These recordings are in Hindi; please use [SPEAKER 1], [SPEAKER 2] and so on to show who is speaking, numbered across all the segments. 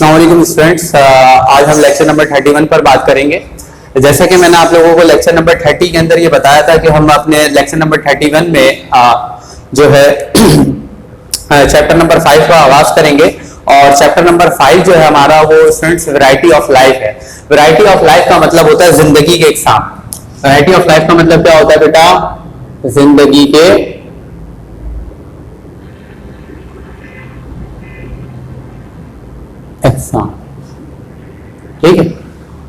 [SPEAKER 1] अस्सलाम वालेकुम स्टूडेंट्स, आज हम लेक्चर नंबर 31 पर बात करेंगे। जैसा कि मैंने आप लोगों को लेक्चर नंबर 30 के अंदर ये बताया था कि हम अपने लेक्चर नंबर 31 में जो है चैप्टर नंबर 5 का आगाज करेंगे। और चैप्टर नंबर 5 जो है हमारा वो स्टूडेंट्स वैरायटी ऑफ लाइफ है। वैरायटी ऑफ लाइफ का मतलब होता है जिंदगी के इकसाम। वैरायटी ऑफ लाइफ का मतलब क्या होता है बेटा? जिंदगी के इकसाम। ठीक है,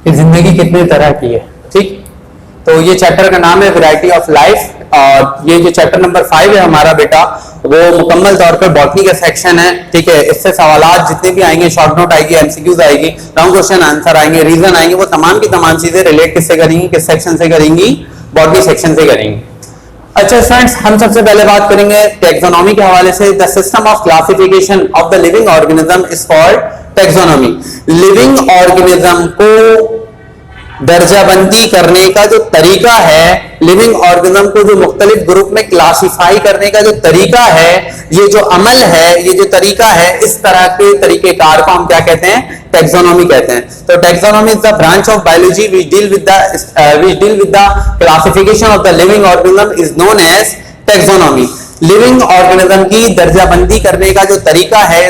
[SPEAKER 1] कि जिंदगी कितने तरह की है। ठीक, तो ये चैप्टर का नाम है वैरायटी ऑफ लाइफ। और ये जो चैप्टर नंबर 5 है हमारा बेटा, वो मुकम्मल तौर पे बॉटनी का सेक्शन है। ठीक है, इससे सवालात जितने भी आएंगे, शॉर्ट नोट आएगी, एमसीक्यूज आएगी, लॉन्ग क्वेश्चन आंसर आएंगे, रीजन आएंगे, वो तमाम की तमाम चीजें रिलेट किससे करेंगी, किस सेक्शन से करेंगी? बॉटनी सेक्शन से करेंगी। अच्छा फ्रेंड्स, हम सबसे पहले बात करेंगे टैक्सोनॉमी के हवाले से। The system of classification of the living organism is called taxonomy. Living organism को दर्जाबंदी करने का जो तरीका है, लिविंग ऑर्गेनिज्म को जो मुख्तलिफ ग्रुप में क्लासिफाई करने का जो तरीका है, ये जो अमल है, ये जो तरीका है, इस तरह के तरीकेकार को हम क्या कहते हैं? टैक्सोनॉमी कहते हैं। तो taxonomy is the branch of biology which deal with the classification of the living organism is known as taxonomy। Living organism की दर्जाबंदी करने का जो तरीका है,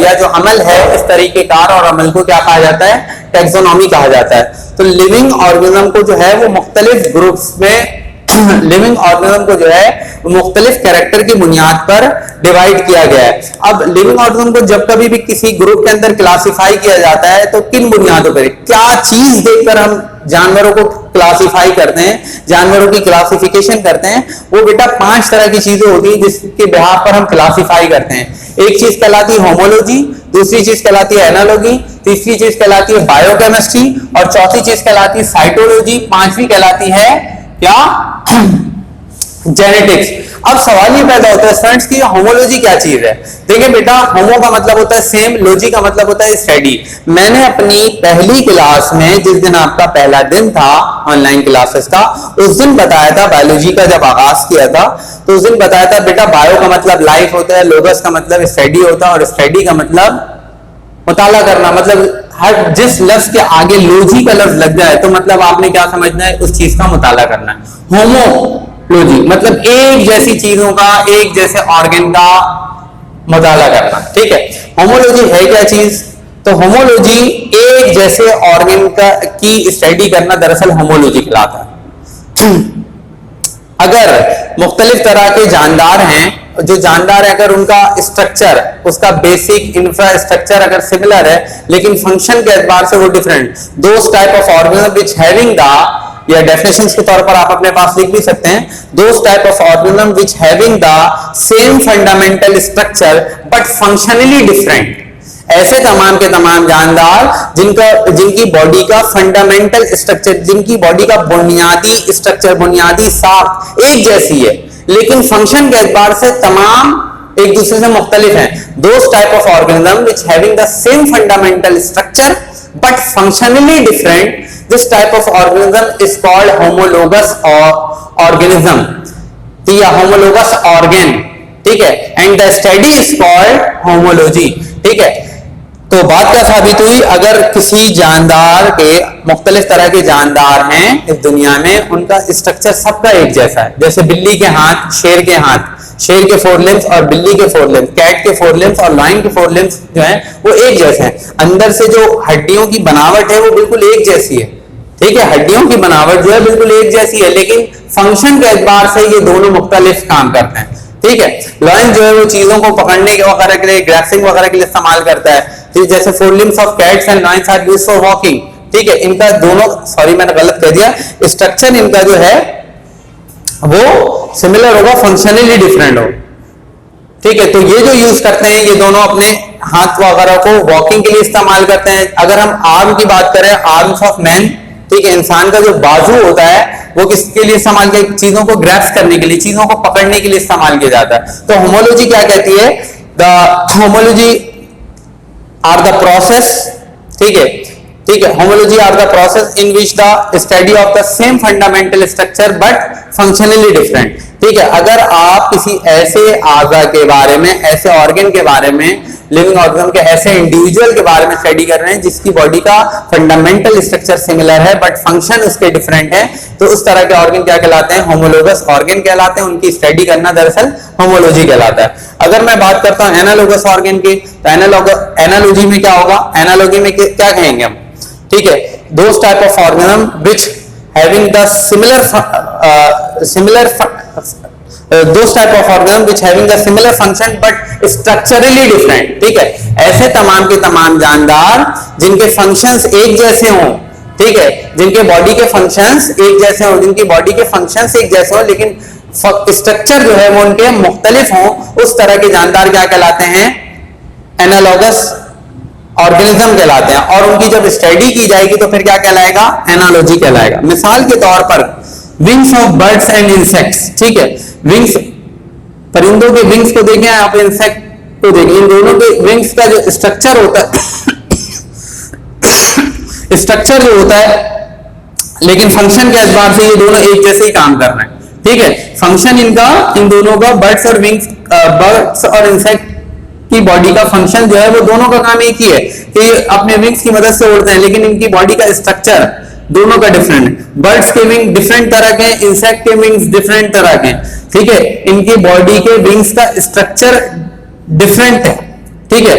[SPEAKER 1] या जो अमल है, इस तरीकेकार और अमल को क्या कहा जाता है? टैक्सोनॉमी कहा जाता है। तो लिविंग ऑर्गेनिज्म को जो है वो मुख्तलिफ ग्रुप्स में लिविंग ऑर्गेनिज्म को जो है मुख्तलिफ कैरेक्टर की बुनियाद पर डिवाइड किया गया है। अब लिविंग ऑर्गेनिज्म को जब कभी भी किसी ग्रुप के अंदर क्लासिफाई किया जाता है तो किन बुनियादों पर, क्या चीज देखकर हम जानवरों को क्लासिफाई करते हैं, जानवरों की क्लासिफिकेशन करते हैं? वो बेटा 5 तरह की चीजें होती हैं जिसके बिहाफ पर हम क्लासिफाई करते हैं। एक चीज कहलाती है होमोलॉजी, दूसरी चीज कहलाती है एनालॉजी, तीसरी चीज कहलाती है बायोकेमिस्ट्री, और चौथी चीज कहलाती है साइटोलॉजी, पांचवी कहलाती है क्या? जेनेटिक्स। अब सवाल ये पैदा होता है स्टूडेंट्स कि होमोलॉजी क्या चीज है? देखिए बेटा, होमो का मतलब होता है सेम, लॉजी का मतलब होता है स्टडी। मैंने अपनी पहली क्लास में, जिस दिन आपका पहला दिन था ऑनलाइन क्लासेस का, उस दिन बताया था, बायोलॉजी का जब आगाज किया था तो उस दिन बताया था बेटा, बायो का मतलब लाइफ होता है, लोगस का मतलब स्टडी होता है, और स्टडी का मतलब मुताला करना। मतलब हर जिस लफ्ज के आगे लॉजी का लफ्ज लग जाए तो मतलब आपने क्या समझना है? उस चीज का मुताला करना है। होमोलॉजी मतलब एक जैसी चीजों का, एक जैसे ऑर्गन का मुताला करना। ठीक है, होमोलॉजी है क्या चीज? तो होमोलॉजी एक जैसे ऑर्गन का की स्टडी करना दरअसल होमोलॉजी कहलाता है। अगर मुख्तलिफ तरह के जानदार हैं, जो जानदार है, अगर उनका स्ट्रक्चर, उसका बेसिक इंफ्रास्ट्रक्चर अगर सिमिलर है लेकिन फंक्शन के एतबार से वो different, those type of organism which having the, या डेफिनेशंस के तौर पर आप अपने पास लिख भी सकते हैं, those type of organism which having the same fundamental structure but functionally different. ऐसे तमाम के तमाम जानदार जिनकी बॉडी का फंडामेंटल स्ट्रक्चर, जिनकी बॉडी का बुनियादी स्ट्रक्चर, बुनियादी साख एक जैसी है लेकिन फंक्शन के एतबार से तमाम एक दूसरे से मुख्तलिफ हैं। Those type of organism which having the same fundamental structure but functionally different, this type of organism is called homologous organism या होमोलोगस ऑर्गन। ठीक है, and the study is called homology. ठीक है, तो बात क्या साबित हुई? अगर किसी जानदार के, मुख्तलिफ तरह के जानदार हैं इस दुनिया में, उनका स्ट्रक्चर सबका एक जैसा है। जैसे बिल्ली के हाथ, शेर के हाथ, शेर के 4 लिम्स और बिल्ली के 4 लिम्स, कैट के 4 लिम्स और लायन के 4 लिम्स जो है वो एक जैसे हैं। अंदर से जो हड्डियों की बनावट है वो बिल्कुल एक जैसी है। ठीक है, हड्डियों की बनावट जो है बिल्कुल एक जैसी है, लेकिन फंक्शन के एतबार से ये दोनों मुख्तलिफ काम करते हैं। ठीक है, लायन जो है वो चीजों को पकड़ने के वगैरह के लिए, ग्रैप्सिंग वगैरह के लिए इस्तेमाल करता है। जैसे 4 limbs of cats and lions are used for walking। ठीक है, इनका दोनों, सॉरी मैंने गलत कह दिया, स्ट्रक्चर इनका जो है वो सिमिलर होगा, फंक्शनली डिफरेंट हो। ठीक है, तो ये जो यूज करते हैं, ये दोनों अपने हाथ वगैरह को वॉकिंग के लिए इस्तेमाल करते हैं। अगर हम आर्म की बात करें, आर्म्स ऑफ मैन, ठीक है, इंसान का जो बाजू होता है वो किसके लिए इस्तेमाल किया? चीजों को ग्रैप्स करने के लिए, चीजों को पकड़ने के लिए इस्तेमाल किया जाता है। तो होमोलॉजी क्या कहती है? The homology are the process, ठीक है, homology are the process in which the study of the same fundamental structure but functionally different. ठीक है, अगर आप किसी ऐसे आज़ा के बारे में, ऐसे ऑर्गन के बारे में लिविंग ऑर्गेनिज्म के ऐसे इंडिविजुअल के बारे में स्टडी कर रहे हैं जिसकी बॉडी का फंडामेंटल स्ट्रक्चर सिमिलर है बट फंक्शन उसके डिफरेंट है, तो उस तरह के ऑर्गन क्या कहलाते हैं? होमोलोगस ऑर्गन कहलाते हैं। उनकी स्टडी करना दरअसल होमोलॉजी कहलाता है। अगर मैं बात करता हूं एनालोगस ऑर्गन की, तो एनालॉजी में क्या होगा? एनालॉजी में क्या कहेंगे हम? ठीक है, those type of organism which having the those type of organism which having the similar function but structurally different। ठीक है, ऐसे तमाम के तमाम जानदार जिनके फंक्शंस एक जैसे हों, ठीक है, जिनके बॉडी के फंक्शंस एक जैसे हों, जिनकी बॉडी के फंक्शंस एक जैसे हों लेकिन स्ट्रक्चर जो है वो उनके मुख्तलिफ हों, उस तरह के जानदार क्या कहलाते हैं? एनालॉगस ऑर्गेनिज्म कहलाते हैं। और उनकी जब स्टडी की जाएगी तो फिर क्या कहलाएगा? एनालॉजी कहलाएगा। मिसाल के तौर पर wings of birds and insects, ठीक है, विंग्स, परिंदों के विंग्स को देखें आप, इंसेक्ट को देखें, इन दोनों के विंग्स का जो स्ट्रक्चर होता है स्ट्रक्चर जो होता है, लेकिन फंक्शन के एतबार से ये दोनों एक जैसे ही काम कर रहे हैं। ठीक है, फंक्शन इनका, इन दोनों का, बर्ड्स और विंग्स, बर्ड्स और इंसेक्ट की बॉडी का फंक्शन जो है वो दोनों का काम एक ही है कि अपने विंग्स की मदद से उड़ते हैं, लेकिन इनकी बॉडी का स्ट्रक्चर दोनों का डिफरेंट है। बर्ड्स के विंग डिफरेंट तरह के, इंसेक्ट के विंग्स डिफरेंट तरह के, ठीक है, इनकी बॉडी के विंग्स का स्ट्रक्चर डिफरेंट है, ठीक है,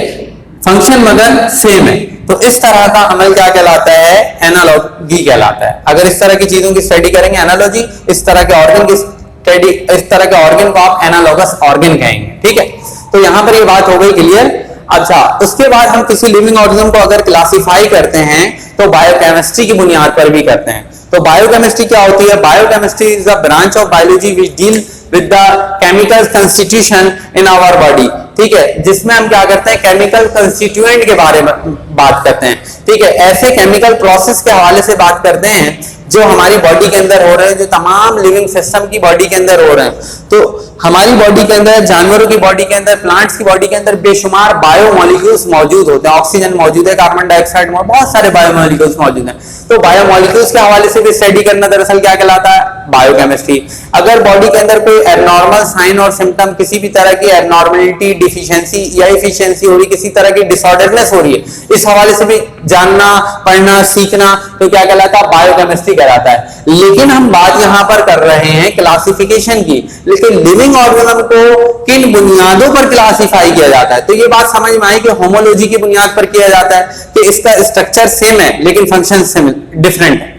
[SPEAKER 1] फंक्शन मगर सेम है। तो इस तरह का अमल क्या कहलाता है? एनालॉजी कहलाता है। अगर इस तरह की चीजों की स्टडी करेंगे एनालॉजी, इस तरह के ऑर्गन की स्टडी, इस तरह के ऑर्गन को आप एनालॉगस ऑर्गन कहेंगे। ठीक है, तो यहां पर ये बात हो गई क्लियर। अच्छा, उसके बाद हम किसी लिविंग ऑर्गेनिज्म को अगर क्लासिफाई करते हैं तो बायोकेमिस्ट्री की बुनियाद पर भी करते हैं। तो बायोकेमिस्ट्री क्या होती है? Biochemistry is a branch of biology which deal with the chemical constitution in our body. ठीक है, जिसमें हम क्या करते हैं? केमिकल कंस्टिट्यूएंट के बारे में बात करते हैं। ठीक है, ऐसे केमिकल प्रोसेस के हवाले से बात करते हैं जो हमारी बॉडी के अंदर हो रहे हैं, जो तमाम लिविंग सिस्टम की बॉडी के अंदर हो रहे हैं। तो हमारी बॉडी के अंदर, जानवरों की बॉडी के अंदर, प्लांट्स की बॉडी के अंदर बेशुमार बायोमोलिक्यूल्स मौजूद होते हैं। ऑक्सीजन मौजूद है, कार्बन डाइऑक्साइड मौजूद, बहुत सारे बायोमोलिक्यूल्स मौजूद हैं। तो बायोमोलिक्यूल्स के हवाले से भी स्टडी करना दरअसल क्या कहलाता है? बायोकेमिस्ट्री। अगर बॉडी के अंदर कोई एबनॉर्मल साइन और सिम्टम, किसी भी तरह की एबनॉर्मलिटी, डिफिशियंसी या एफिशिएंसी हो रही, किसी तरह की डिसऑर्डरनेस हो रही है, इस हवाले से भी जानना, पढ़ना, सीखना, तो क्या कहलाता है? बायोकेमिस्ट्री कहलाता है। लेकिन हम बात यहां पर कर रहे हैं क्लासिफिकेशन की, लेकिन लिविंग ऑर्गेनिज्म को किन बुनियादों पर क्लासिफाई किया जाता है? तो ये बात समझ में आई कि होमोलॉजी की बुनियाद पर किया जाता है कि इसका स्ट्रक्चर सेम है लेकिन फंक्शन डिफरेंट है।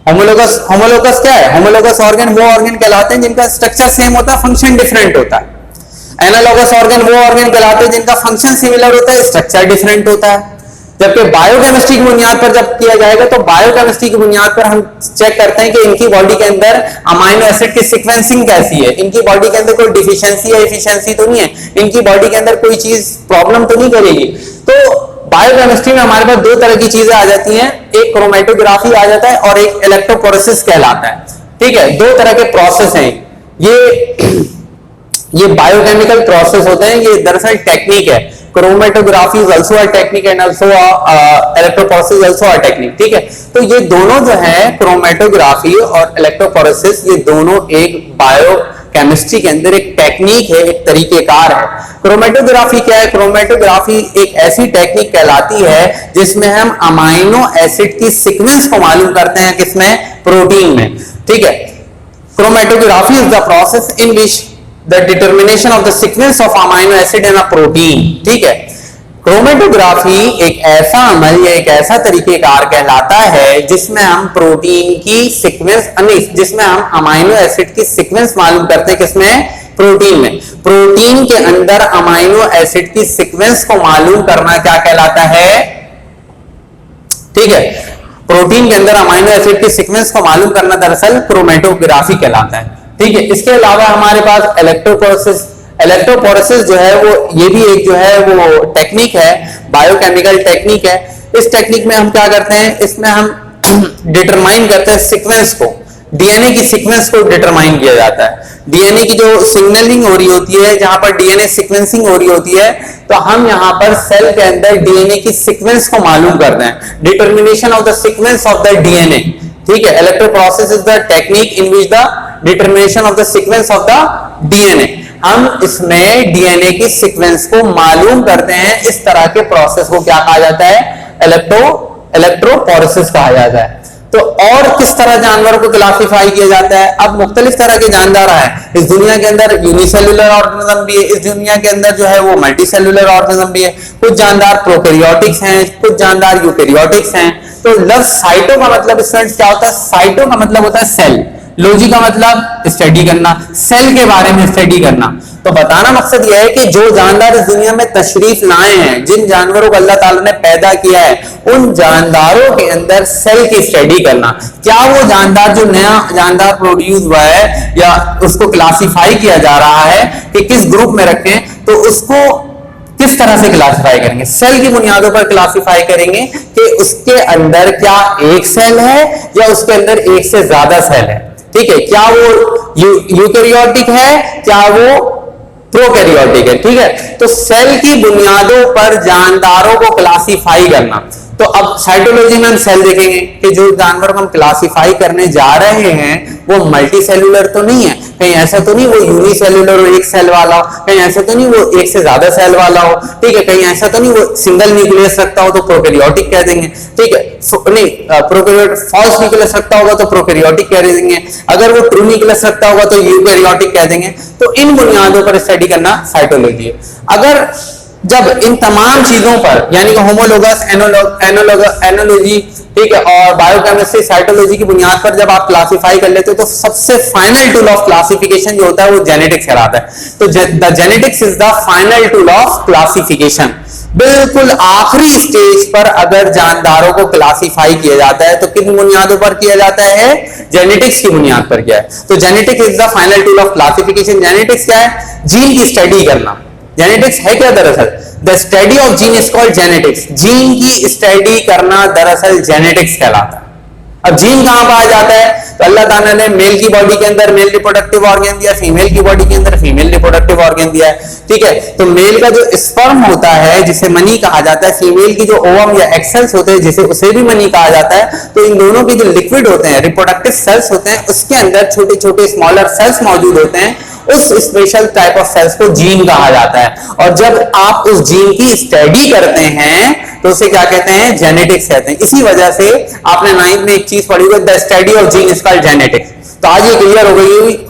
[SPEAKER 1] होमोलोगस क्या है? होमोलोगस ऑर्गन वो ऑर्गन कहलाते हैं जिनका स्ट्रक्चर सेम होता है, फंक्शन डिफरेंट होता है। एनालॉगस ऑर्गन वो ऑर्गन कहलाते हैं जिनका फंक्शन सिमिलर होता है, स्ट्रक्चर डिफरेंट होता है। जबकि बायोकेमिस्ट्री की बुनियाद पर जब किया जाएगा तो बायोकेमिस्ट्री की बुनियाद पर हम चेक करते हैं कि इनकी बॉडी के अंदर अमाइनो एसिड की सीक्वेंसिंग कैसी है, इनकी बॉडी के अंदर कोई डिफिशियंसी या एफिशिएंसी तो नहीं है, इनकी बॉडी के अंदर कोई चीज प्रॉब्लम तो नहीं करेगी। तो बायोकेमिस्ट्री में हमारे पास दो तरह की चीजें आ जाती हैं, एक क्रोमेटोग्राफी आ जाता है और एक इलेक्ट्रोफोरेसिस कहलाता है। ठीक है, दो तरह के प्रोसेस हैं ये बायोकेमिकल प्रोसेस होते हैं, ये दरअसल टेक्निक है। Chromatography is also a technique and also electrophoresis is also a technique. ठीक है, तो ये दोनों जो है क्रोमेटोग्राफी और इलेक्ट्रोफोरेसिस, ये दोनों एक बायोकेमिस्ट्री के अंदर एक टेक्निक है, एक तरीकेकार है। क्रोमेटोग्राफी क्या है? क्रोमेटोग्राफी एक ऐसी टेक्निक कहलाती है जिसमें हम अमाइनो एसिड की सीक्वेंस को मालूम करते हैं, किसमें? प्रोटीन में। ठीक है, chromatography is the process in which the determination of the sequence of amino acid in a protein। ठीक है, क्रोमेटोग्राफी एक ऐसा अमल या एक ऐसा तरीकेकार कहलाता है जिसमें हम प्रोटीन की सीक्वेंस, जिसमें हम अमाइनो एसिड की सीक्वेंस मालूम करते हैं, किसमें? प्रोटीन में। प्रोटीन के अंदर अमाइनो एसिड की सीक्वेंस को मालूम करना क्या कहलाता है? ठीक है, प्रोटीन के अंदर अमाइनो एसिड की सीक्वेंस को मालूम करना दरअसल क्रोमेटोग्राफी कहलाता है। ठीक है, इसके अलावा हमारे पास इलेक्ट्रोफोरेसिस जो है वो, ये भी एक जो है वो टेक्निक है, बायोकेमिकल टेक्निक है। इस टेक्निक में हम क्या करते हैं? इसमें हम डिटरमाइन करते हैं सीक्वेंस को, डीएनए की सीक्वेंस को डिटरमाइन किया जाता है। डीएनए की जो सिग्नलिंग हो रही होती है, जहां पर डीएनए सीक्वेंसिंग हो रही होती है, तो हम यहां पर सेल के अंदर डीएनए की सीक्वेंस को मालूम करते हैं, determination of the sequence of the DNA. ठीक है, electrophoresis is the technique in which the determination of the sequence of the DNA. हम इसमें डीएनए की सीक्वेंस को मालूम करते हैं। इस तरह के प्रोसेस को क्या कहा जाता है? इलेक्ट्रोपोरेसिस कहा जाता है। तो और किस तरह जानवरों को क्लासिफाई किया जाता है? अब मुख्तलिफ तरह के जानदार हैं इस दुनिया के अंदर। यूनिसेल्युलर ऑर्गेनिज्म भी है इस दुनिया के अंदर, जो है वो मल्टीसेल्युलर ऑर्गेनिज्म भी है। कुछ जानदार प्रोकैरियोटिक्स हैं, कुछ जानदार यूकैरियोटिक्स हैं। तो लफ्ज साइटो का मतलब स्टूडेंट्स क्या होता है? साइटो का मतलब होता है सेल, लॉजी का मतलब स्टडी करना, सेल के बारे में स्टडी करना। तो बताना मकसद यह है कि जो जानदार इस दुनिया में तशरीफ लाए हैं, जिन जानवरों को अल्लाह ताला ने पैदा किया है, उन जानदारों के अंदर सेल की स्टडी करना। क्या वो जानदार जो नया जानदार प्रोड्यूस हुआ है या उसको क्लासिफाई किया जा रहा है कि किस ग्रुप में रखें, तो उसको किस तरह से क्लासिफाई करेंगे? सेल की बुनियादों पर क्लासिफाई करेंगे कि उसके अंदर क्या एक सेल है या उसके अंदर एक से ज्यादा सेल है। ठीक है, क्या वो यूकैरियोटिक है, क्या वो प्रोकैरियोटिक है। ठीक है, तो सेल की बुनियादों पर जानदारों को क्लासिफाई करना। तो अब साइटोलॉजी में हम सेल देखेंगे कि जो जानवर को हम क्लासिफाई करने जा रहे हैं वो मल्टी सेल्यूलर तो नहीं है, कहीं ऐसा तो नहीं वो यूनिसेल्यूलर एक सेल वाला हो, कहीं ऐसा तो नहीं वो एक से ज्यादा सेल वाला हो। ठीक है, कहीं ऐसा तो नहीं वो सिंगल न्यूक्लियस रखता हो तो प्रोकैरियोटिक कह देंगे। ठीक है, नहीं प्रोकैरियोटिक फॉल्स न्यूक्लियस रखता होगा तो प्रोकैरियोटिक कह देंगे, अगर वो ट्रू न्यूक्लियस रखता होगा तो यूकैरियोटिक कह देंगे। तो इन बुनियादों पर स्टडी करना साइटोलॉजी है। अगर जब इन तमाम चीजों पर यानी कि होमोलोगस, एनोलॉजी, ठीक है, और बायोकेमिस्ट्री, साइटोलॉजी की बुनियाद पर जब आप क्लासिफाई कर लेते हो तो सबसे फाइनल टूल ऑफ क्लासिफिकेशन जो होता है वो जेनेटिक्स कहलाता है। तो the genetics is the final tool of classification. बिल्कुल आखिरी स्टेज पर अगर जानदारों को क्लासिफाई किया जाता है तो किन बुनियादों पर किया जाता है? जेनेटिक्स की बुनियाद पर किया है। तो genetics is the final tool of classification. Genetics क्या है? जीन की स्टडी करना। जेनेटिक्स है क्या? दरअसल the study of gene is called genetics. Gene की स्टडी करना दरअसल जेनेटिक्स कहलाता है। अब जीन कहां पाया जाता है? तो अल्लाह ताला ने मेल की बॉडी के अंदर मेल रिप्रोडक्टिव ऑर्गन दिया, फीमेल की बॉडी के अंदर फीमेल रिप्रोडक्टिव ऑर्गन दिया है। ठीक है, तो मेल का जो स्पर्म होता है जिसे मनी कहा जाता है, फीमेल की जो ओवम या एक्सेल्स होते हैं जिसे उसे भी मनी कहा जाता है, तो इन दोनों के जो लिक्विड होते हैं, रिप्रोडक्टिव सेल्स होते हैं, उसके अंदर छोटे छोटे स्मॉलर सेल्स मौजूद होते हैं। उस स्पेशल टाइप ऑफ सेल्स को जीन कहा जाता है। और जब आप उस जीन की स्टडी करते हैं तो उसे क्या कहते हैं? जेनेटिक्स कहते हैं। इसी वजह से आपने 9th में एक चीज पढ़ी हुई, the study of gene is called genetics. तो आज ये क्लियर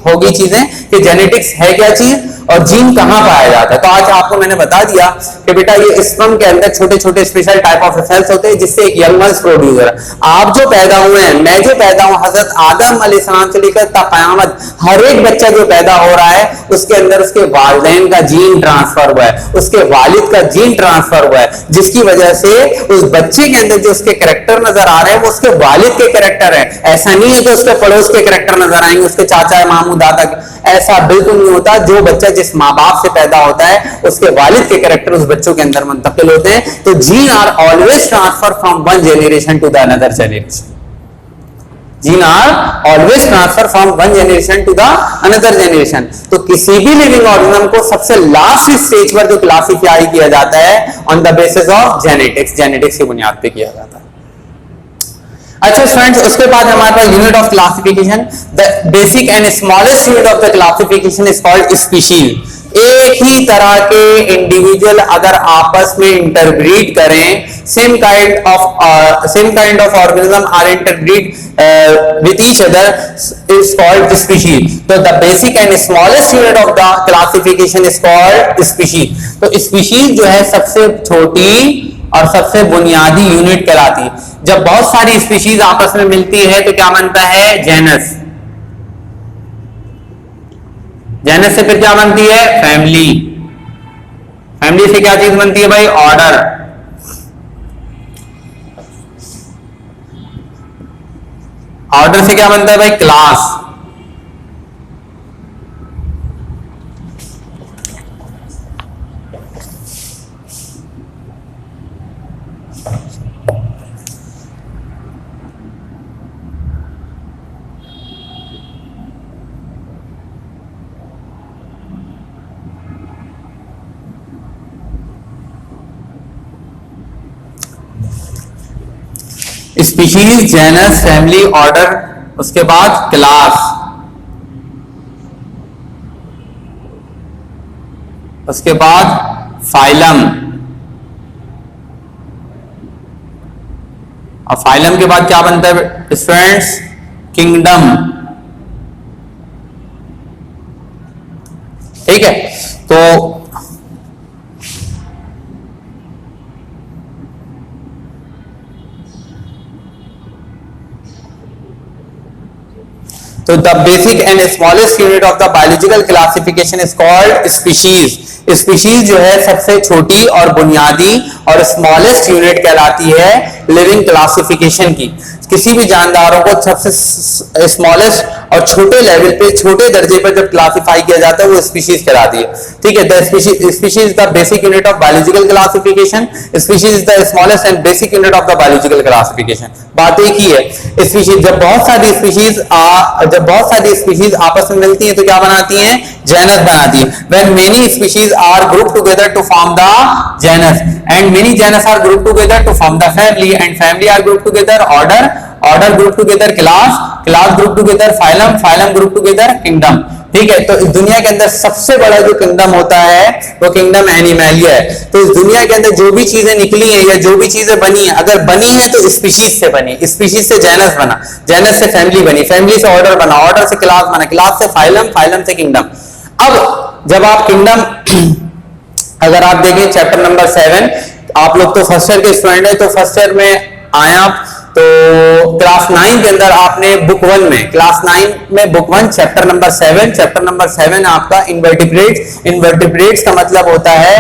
[SPEAKER 1] होगी चीजें कि जेनेटिक्स है क्या चीज और जीन कहां पाया जाता है। तो आज आपको मैंने बता दिया कि बेटा ये स्पर्म के अंदर छोटे छोटे स्पेशल टाइप ऑफ सेल्स होते हैं जिससे एक यंग वंस प्रोड्यूस हो रहा है। आप जो पैदा हुए हैं, मैं जो पैदा हूं, हजरत आदम अलैहिस्सलाम से लेकर क़यामत हर एक बच्चा जो पैदा हो रहा है उसके अंदर उसके वालिदैन का जीन ट्रांसफर हुआ है, उसके वालिद का जीन ट्रांसफर हुआ है, जिसकी वजह से उस बच्चे के अंदर जो उसके कैरेक्टर नजर आ रहे हैं वो उसके वालिद के कैरेक्टर है। ऐसा नहीं है कि उसके पड़ोस के कैरेक्टर नजर आएंगे, उसके चाचा मामू दादा, ऐसा बिल्कुल नहीं होता। जो बच्चा जिस माँ बाप से पैदा होता है उसके वालिद के कैरेक्टर उस बच्चों के अंदर मुंतकिल होते हैं। तो gene are always transfer from one generation to the another generation. Gene are always transfer from one generation to the another generation. तो किसी भी लिविंग ऑर्गेनिज्म को सबसे लास्ट स्टेज पर जो क्लासिफाई किया जाता है on the basis of genetics, genetics की बुनियाद पे किया जाता है। अच्छा स्टूडेंट्स, उसके बाद हमारे पास unit of classification, the basic and smallest unit of the classification is called species. एक ही तरह के इंडिविजुअल अगर आपस में इंटरब्रीड करें, same kind of organism are interbreed with each other is called species. तो the basic and smallest unit of the classification is called species. तो species जो है सबसे छोटी और सबसे बुनियादी यूनिट कहलाती है। जब बहुत सारी स्पीशीज आपस में मिलती है तो क्या बनता है? जेनस। जेनस से फिर क्या बनती है? फैमिली। फैमिली से क्या चीज बनती है भाई? ऑर्डर। ऑर्डर से क्या बनता है भाई? Class. Species, genus, family, order, उसके बाद क्लास। उसके बाद फाइलम, और फाइलम के बाद क्या बनता है स्टूडेंट्स? किंगडम। ठीक है, तो the basic and smallest unit of the biological classification is called species. Species जो है सबसे छोटी और बुनियादी और स्मॉलेस्ट यूनिट कहलाती है लिविंग क्लासिफिकेशन की। किसी भी जानदारों को सबसे स्मॉलेस्ट और छोटे लेवल पे, छोटे दर्जे पर जब क्लासिफाई किया जाता है वो स्पीशीज कहलाती है। ठीक है, the species is the basic unit of biological classification. Species is the smallest and basic unit of the biological classification. बात एक ही है। स्पीशीज जब बहुत सारी स्पीशीज आपस में मिलती हैं तो क्या बनाती हैं? जेनस बनाती है। When many species are grouped together to form the genus and many genus are grouped together to form the family and family are grouped together order, order grouped together class, class grouped together phylum, phylum grouped together kingdom। ठीक है, तो इस दुनिया के अंदर सबसे बड़ा जो किंगडम होता है वो किंगडम एनिमैलिया है। तो इस दुनिया के अंदर जो भी चीजें निकली हैं या जो भी चीजें बनी हैं, अगर बनी है तो स्पीशीज से बनी, स्पीशीज से जेनस बना, जेनस से फैमिली बनी, फैमिली से ऑर्डर बना, ऑर्डर से क्लास बना, क्लास से फाइलम, फाइलम से किंगडम। अब जब आप किंगडम अगर आप देखें चैप्टर नंबर 7, आप लोग तो फर्स्ट ईयर के स्टूडेंट है, तो फर्स्ट ईयर में आए आप, तो क्लास 9 के अंदर आपने बुक 1 में, क्लास 9 में book 1 chapter number 7, chapter number 7 आपका इन्वर्टिब्रेट्स। इन्वर्टिब्रेट्स का मतलब होता है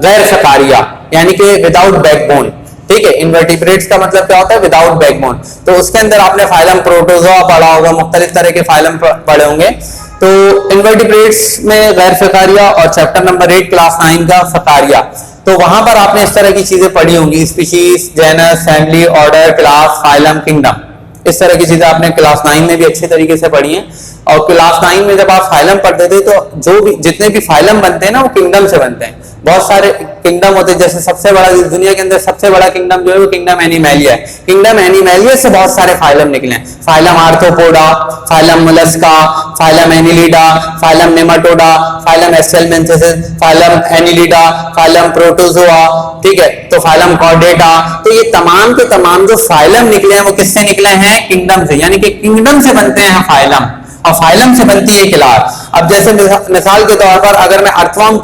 [SPEAKER 1] गैर फकारिया, यानी कि विदाउट बैकबोन। ठीक है, इन्वर्टिब्रेट्स का मतलब क्या होता है? Without backbone. तो उसके अंदर आपने फाइलम प्रोटोजोआ पढ़ा होगा, मुख्तलिफ तरह के फाइलम पढ़े होंगे। तो इन्वर्टिब्रेट्स में गैर फकारिया और चैप्टर नंबर 8 क्लास 9 का फकारिया, तो वहां पर आपने इस तरह की चीजें पढ़ी होंगी, species, genus, family, order, class, phylum, kingdom. इस तरह की चीजें आपने क्लास 9 में भी अच्छे तरीके से पढ़ी हैं। और क्लास 9 में जब आप फाइलम पढ़ते थे तो जो भी जितने भी फाइलम बनते हैं ना वो किंगडम से बनते हैं। बहुत सारे किंगडम होते हैं, जैसे सबसे बड़ा दुनिया के अंदर सबसे बड़ा किंगडम जो है वो किंगडम एनिमैलिया है। किंगडम एनिमैलिया से बहुत सारे फाइलम निकले हैं। Phylum Arthropoda, phylum Mollusca, phylum Annelida, phylum Nematoda, phylum Aschelminthes, phylum Annelida, phylum Protozoa. ठीक है, तो फाइलम कॉर्डेटा। तो ये तमाम के तमाम जो फाइलम निकले हैं वो किससे निकले हैं? किंगडम से, यानी कि किंगडम से बनते हैं फाइलम और फाइलम से बनती है क्लास। अब जैसे मिसाल के तौर पर अगर मैं अर्थवर्म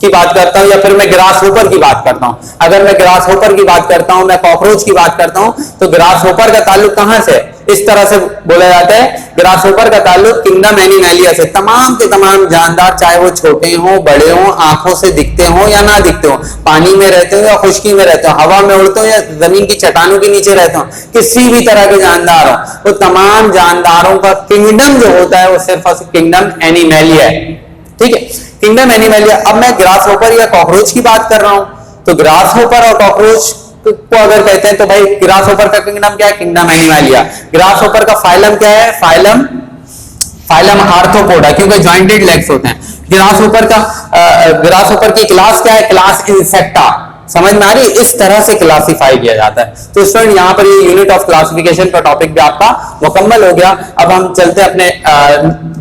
[SPEAKER 1] की बात करता हूं या फिर मैं ग्रास होपर की बात करता हूं, अगर मैं ग्रास होपर की बात करता हूं, मैं कॉकरोच की बात करता हूं, तो ग्रास होपर का ताल्लुक कहां से? इस तरह से बोला जाता है, ग्रास होपर का ताल्लुक किंगडम एनिमैलिया से। तमाम के तमाम जानदार, चाहे वो छोटे हों, बड़े हों, आंखों से दिखते हों या ना दिखते हों, पानी में रहते हो या खुश्की में रहते हो, हवा में उड़ते हो या जमीन की चट्टानों के नीचे रहते हो, किसी भी तरह के जानदार हो, वो तमाम जानदारों का किंगडम जो होता है वो सिर्फ किंगडम एनिमैलिया है। ठीक है, किंगडम एनिमैलिया। अब मैं ग्रास होपर या कॉकरोच की बात कर रहा हूं, तो ग्रास होपर और कॉकरोच को अगर कहते हैं तो भाई ग्रास होपर का किंगडम क्या है? किंगडम एनिमैलिया। ग्रास होपर का फाइलम क्या है? फाइलम, फाइलम आर्थ्रोपोडा, क्योंकि जॉइंटेड लेग्स होते हैं। ग्रास होपर की क्लास क्या है? Class insecta. समझ में आ रही? इस तरह से क्लासिफाई किया जाता है। तो स्टूडेंट यहाँ पर ये यूनिट ऑफ क्लासिफिकेशन का टॉपिक भी आपका मुकम्मल हो गया। अब हम चलते हैं अपने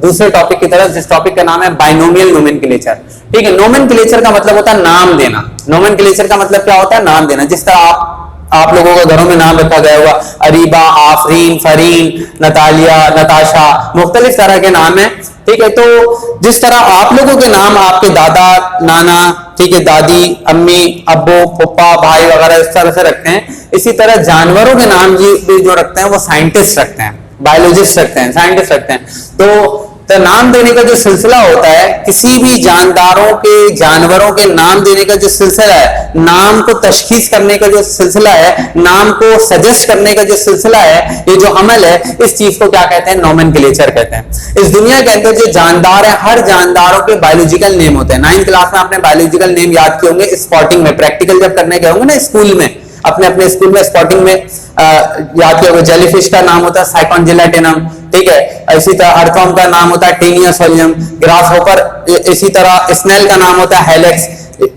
[SPEAKER 1] दूसरे टॉपिक की तरफ, जिस टॉपिक का नाम है बाइनोमियल नोमेनक्लेचर। ठीक है, नोमेनक्लेचर का मतलब होता है नाम देना। नोमेनक्लेचर का मतलब क्या होता है? नाम देना। जिस तरह आप लोगों के घरों में नाम रखा गया होगा, अरीबा, आफरीन, फरीन, नतालिया, नताशा, मुख्तलिफ तरह के नाम है। ठीक है, तो जिस तरह आप लोगों के नाम आपके दादा, नाना, ठीक है, दादी, अम्मी, अब्बू, पप्पा, भाई वगैरह इस तरह से रखते हैं, इसी तरह जानवरों के नाम भी जो रखते हैं वो साइंटिस्ट रखते हैं, बायोलॉजिस्ट रखते हैं, साइंटिस्ट रखते हैं। तो नाम देने का जो सिलसिला होता है, किसी भी जानदारों के, जानवरों के नाम देने का जो सिलसिला है, नाम को तशखीस करने का जो सिलसिला है, नाम को सजेस्ट करने का जो सिलसिला है, ये जो अमल है, इस चीज को क्या कहते हैं? नोमेनक्लेचर कहते हैं। इस दुनिया के अंदर जो जानदार है, हर जानदारों के बायोलॉजिकल नेम होते हैं। 9th क्लास में आपने बायोलॉजिकल नेम याद किए होंगे स्पॉटिंग में, प्रैक्टिकल जब करने गए होंगे ना स्कूल में, अपने अपने स्कूल में स्पॉटिंग में याद किया होगा। जेलीफिश का नाम होता है साइकोनजिलेटिनम। ठीक है, इसी तरह अर्थवर्म का नाम होता है टेनिया सोलियम। ग्रास होपर, इसी तरह स्नेल का नाम होता है हेलेक्स।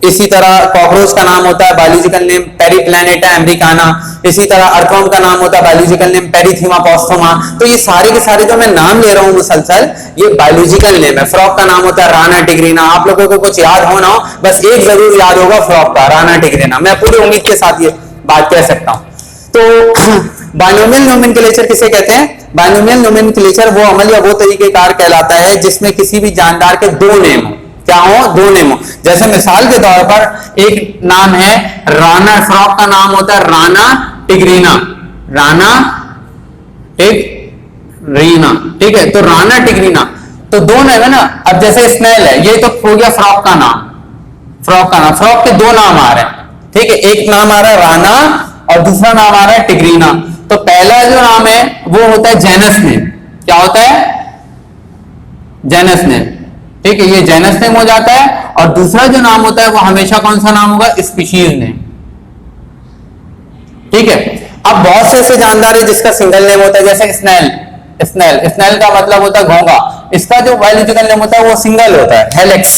[SPEAKER 1] इसी तरह कॉकरोच का नाम होता है बायोलॉजिकल नेम पेरिप्लैनेटा अमेरिकाना। इसी तरह अर्थवर्म का नाम होता है बायोलॉजिकल नेम पेरिथीमा पॉस्थोमा। तो ये सारे के सारे जो मैं नाम ले रहा हूं मुसलसल, ये बायोलॉजिकल नेम है। फ्रॉग का नाम होता है राना टिग्रीना। आप लोगों को कुछ याद हो ना हो, बस एक जरूर याद होगा फ्रॉग का, राना टिग्रीना। मैं पूरी उम्मीद के साथ ये बात कह सकता हूं। तो बाइनोमियल नोमेनक्लेचर किसे कहते हैं? बाइनोमियल नोमेनक्लेचर वो अमल या वो तरीकेकार कहलाता है जिसमें किसी भी जानदार के दो नेम हो। क्या हो? दो नेम हो। जैसे मिसाल के तौर पर एक नाम है राना, फ्रॉग का नाम होता है राना टिग्रीना, राना टिग्रीना, ठीक है। तो राना टिग्रीना तो दो नेम है ना। अब जैसे स्नेल है, ये तो हो गया फ्रॉग का नाम, फ्रॉग का नाम। फ्रॉग के दो नाम आ रहे हैं, ठीक है। एक नाम आ रहा है राना और दूसरा नाम आ रहा है टिग्रीना। तो पहला जो नाम है वो होता है जेनस नेम। क्या होता है? जेनस नेम, ठीक है। ये जेनस नेम हो जाता है। और दूसरा जो नाम होता है वो हमेशा कौन सा नाम होगा? स्पीशीज नेम, ठीक है। अब बहुत से ऐसे जानदार है जिसका सिंगल नेम होता है, जैसे स्नेल। स्नेल, स्नेल का मतलब होता है घोंगा। इसका जो बायोलॉजिकल नेम होता है वो सिंगल होता है, हेलेक्स।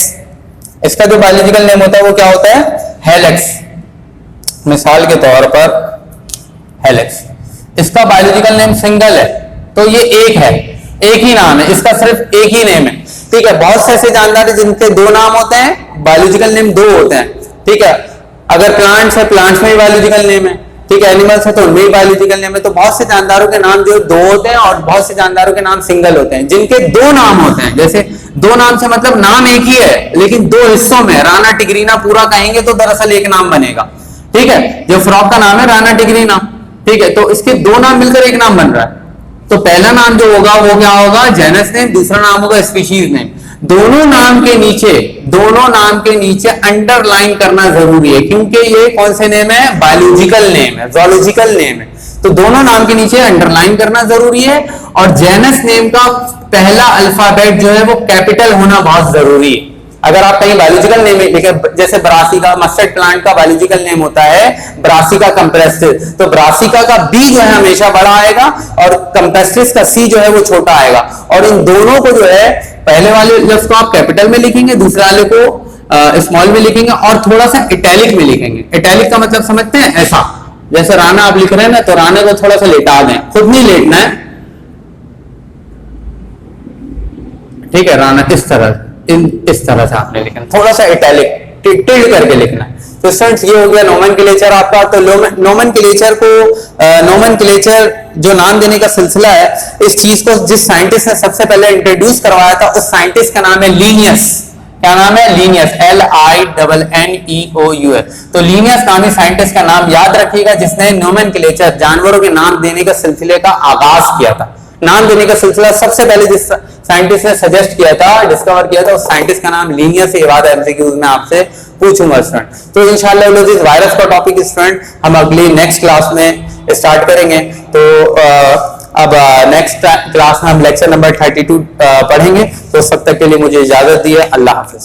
[SPEAKER 1] इसका जो बायोलॉजिकल नेम होता है वो क्या होता है? हेलेक्स। मिसाल के तौर पर हेलेक्स, इसका बायोलॉजिकल नेम सिंगल है, तो ये एक है, एक ही नाम है, इसका सिर्फ एक ही नेम है, ठीक है। बहुत से ऐसे जानदार हैं जिनके दो नाम होते हैं, बायोलॉजिकल नेम दो होते हैं, ठीक है। अगर प्लांट्स है, प्लांट्स में भी बायोलॉजिकल नेम है, ठीक है। एनिमल्स है तो उनमें भी बायोलॉजिकल नेम है। तो बहुत से जानदारों के नाम जो दो होते हैं और बहुत से जानदारों के नाम सिंगल होते हैं। जिनके दो नाम होते हैं, जैसे दो नाम से मतलब नाम एक ही है लेकिन दो हिस्सों में, राना टिग्रीना पूरा कहेंगे तो दरअसल एक नाम बनेगा, ठीक है। जो फ्रॉग का नाम है राना टिग्रीना, ठीक है। तो इसके दो नाम मिलकर एक नाम बन रहा है। तो पहला नाम जो होगा वो क्या होगा? Genus name. दूसरा नाम होगा स्पीशीज नेम। दोनों नाम के नीचे अंडरलाइन करना जरूरी है, क्योंकि ये कौन से नेम है? बायोलॉजिकल नेम है, जोलॉजिकल नेम है। तो दोनों नाम के नीचे अंडरलाइन करना जरूरी है। और जेनस नेम का पहला अल्फाबेट जो है वो कैपिटल होना बहुत जरूरी है। अगर आप कहीं बायोलॉजिकल नेम लिखे, जैसे ब्रासिका, मस्टर्ड प्लांट का बायोलॉजिकल नेम होता है ब्रासिका कंप्रेस्टिस, तो ब्रासिका का बी जो है हमेशा बड़ा आएगा और कंप्रेस्टिस का सी जो है वो छोटा आएगा। और इन दोनों को जो है पहले वाले लफ्ज को आप कैपिटल में लिखेंगे, दूसरे वाले को स्मॉल में लिखेंगे और थोड़ा सा इटैलिक में लिखेंगे। इटैलिक का मतलब समझते हैं? ऐसा, जैसे राना आप लिख रहे हैं ना, तो राना को थोड़ा सा लेटा दें, खुद नहीं लेटना है, ठीक है। राना इस तरह से आपने लिखना, थोड़ा सा इटैलिक टिल्ड करके लिखना है। तो स्टूडेंट्स ये हो गया नोमेनक्लेचर आपका। तो नोमेनक्लेचर को, नोमेनक्लेचर जो नाम देने का सिलसिला है, इस चीज को जिस साइंटिस्ट ने सबसे पहले इंट्रोड्यूस करवाया था उस साइंटिस्ट का नाम है लीनियस। क्या नाम है? Linnaeus, LINNEOUS। तो लीनियस नामी साइंटिस्ट का नाम याद रखिएगा, जिसने नोमेनक्लेचर, जानवरों के नाम देने का सिलसिले का आगाज किया था। नाम देने का सिलसिला सबसे पहले जिस साइंटिस्ट ने सजेस्ट किया था, डिस्कवर किया था, उस साइंटिस्ट का नाम लीनियस है। ये बात एमसीक्यूज में आपसे पूछूंगा स्टूडेंट। तो इंशाल्लाह इस वायरस का टॉपिक स्टूडेंट हम अगली नेक्स्ट क्लास में स्टार्ट करेंगे। तो अब नेक्स्ट क्लास में हम लेक्चर नंबर 32 पढ़ेंगे। तो तब तक के लिए मुझे इजाजत दी है। अल्लाह हाफिज।